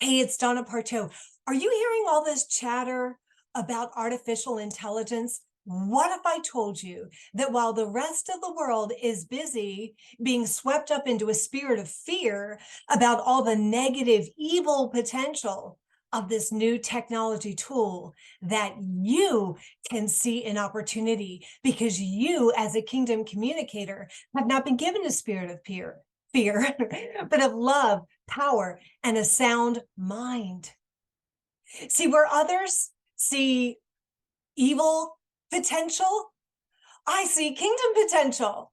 Hey, it's Donna Partow. Are you hearing all this chatter about artificial intelligence? What if I told you that while the rest of the world is busy being swept up into a spirit of fear about all the negative, evil potential of this new technology tool, that you can see an opportunity because you, as a kingdom communicator, have not been given a spirit of fear, but of love, power, and a sound mind. See, where others see evil potential, I see kingdom potential.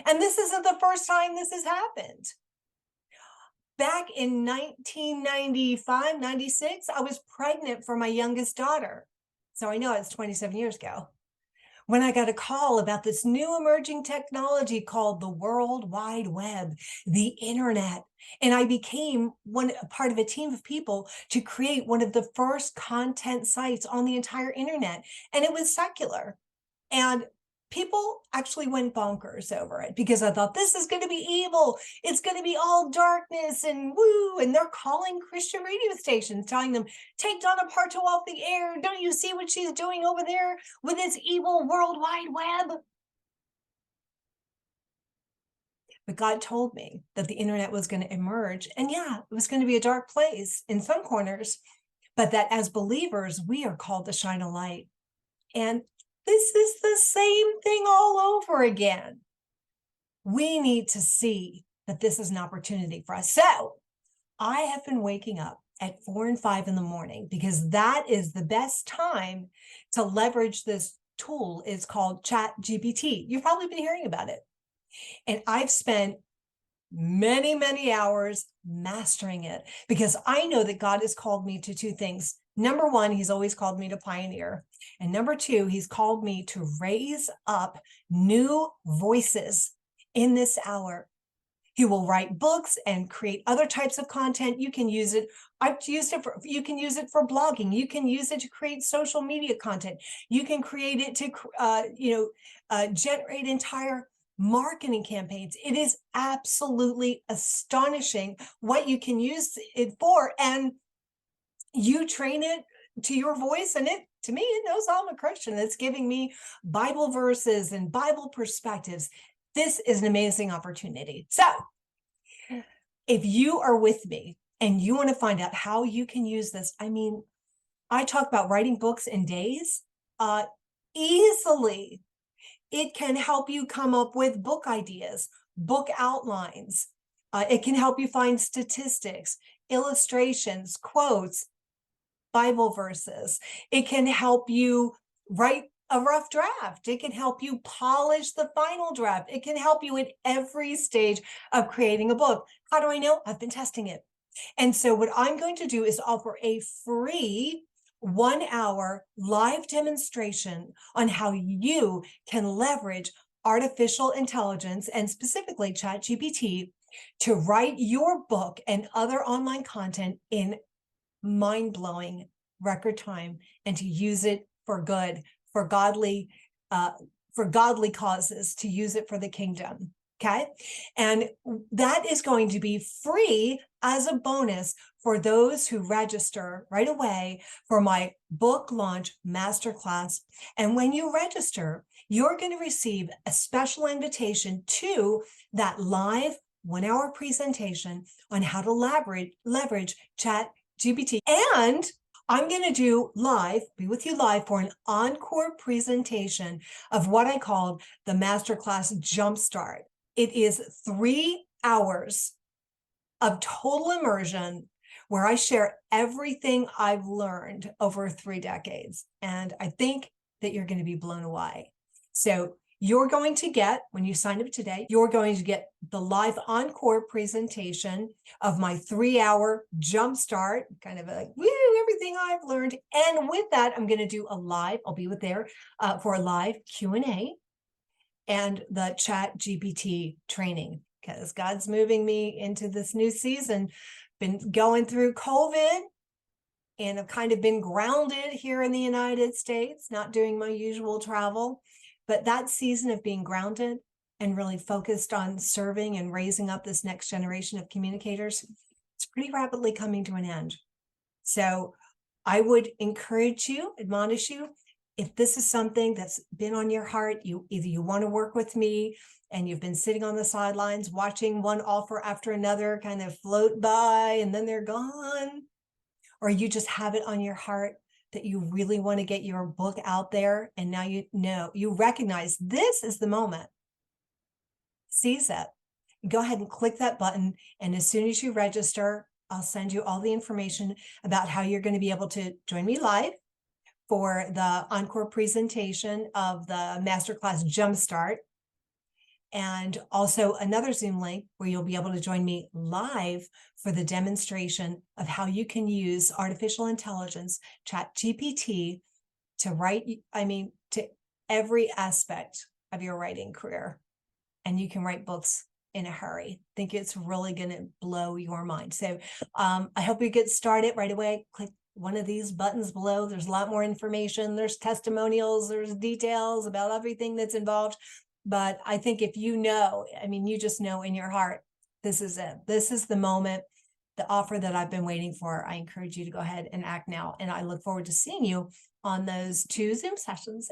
And this isn't the first time this has happened. Back in 1995, 96, I was pregnant for my youngest daughter. So I know it's 27 years ago, when I got a call about this new emerging technology called the World Wide Web, the internet. And I became part of a team of people to create one of the first content sites on the entire internet. And it was secular. And people actually went bonkers over it because I thought, this is going to be evil. It's going to be all darkness and woo. And they're calling Christian radio stations, telling them, take Donna Partow off the air. Don't you see what she's doing over there with this evil World Wide Web? But God told me that the internet was going to emerge. And yeah, it was going to be a dark place in some corners, but that as believers, we are called to shine a light. And this is the same thing all over again. We need to see that this is an opportunity for us. So I have been waking up at 4 and 5 in the morning because that is the best time to leverage this tool. It's called Chat GPT. You've probably been hearing about it. And I've spent many, many hours mastering it because I know that God has called me to two things. Number one, he's always called me to pioneer. And number two, he's called me to raise up new voices in this hour. He will write books and create other types of content. You can use it. You can use it for blogging. You can use it to create social media content. You can create it to, generate entire marketing campaigns. It is absolutely astonishing what you can use it for. And you train it to your voice, and to me, it knows I'm a Christian. It's giving me Bible verses and Bible perspectives. This is an amazing opportunity. So if you are with me and you want to find out how you can use this, I talk about writing books in days, easily. It can help you come up with book ideas, book outlines. It can help you find statistics, illustrations, quotes, Bible verses. It can help you write a rough draft. It can help you polish the final draft. It can help you at every stage of creating a book. How do I know? I've been testing it. And so what I'm going to do is offer a free 1-hour live demonstration on how you can leverage artificial intelligence and specifically ChatGPT to write your book and other online content in mind-blowing record time and to use it for good, for godly causes, to use it for the kingdom. Okay. And that is going to be free as a bonus for those who register right away for my book launch masterclass. And when you register, you're going to receive a special invitation to that live 1-hour presentation on how to leverage Chat GPT. And I'm going to be with you live for an encore presentation of what I called the Masterclass Jumpstart. It is 3 hours of total immersion where I share everything I've learned over 3 decades. And I think that you're going to be blown away. So you're going to get, when you sign up today, you're going to get the live encore presentation of my 3-hour jumpstart, kind of like, woo, everything I've learned. And with that, I'm going to do I'll be there for a live Q&A and the Chat GPT training, because God's moving me into this new season. Been going through COVID and I've kind of been grounded here in the United States, not doing my usual travel. But that season of being grounded and really focused on serving and raising up this next generation of communicators, It's pretty rapidly coming to an end. So I would encourage you, admonish you, if this is something that's been on your heart, either you want to work with me and you've been sitting on the sidelines watching one offer after another kind of float by and then they're gone, or you just have it on your heart that you really want to get your book out there. And now you recognize this is the moment. Seize it. Go ahead and click that button. And as soon as you register, I'll send you all the information about how you're going to be able to join me live for the encore presentation of the Masterclass Jumpstart. And also another Zoom link where you'll be able to join me live for the demonstration of how you can use artificial intelligence, ChatGPT, to write, to every aspect of your writing career. And you can write books in a hurry. I think it's really going to blow your mind. So I hope you get started right away. Click one of these buttons below. There's a lot more information. There's testimonials. There's details about everything that's involved. But I think if you just know in your heart, this is it. This is the moment, the offer that I've been waiting for. I encourage you to go ahead and act now. And I look forward to seeing you on those 2 Zoom sessions.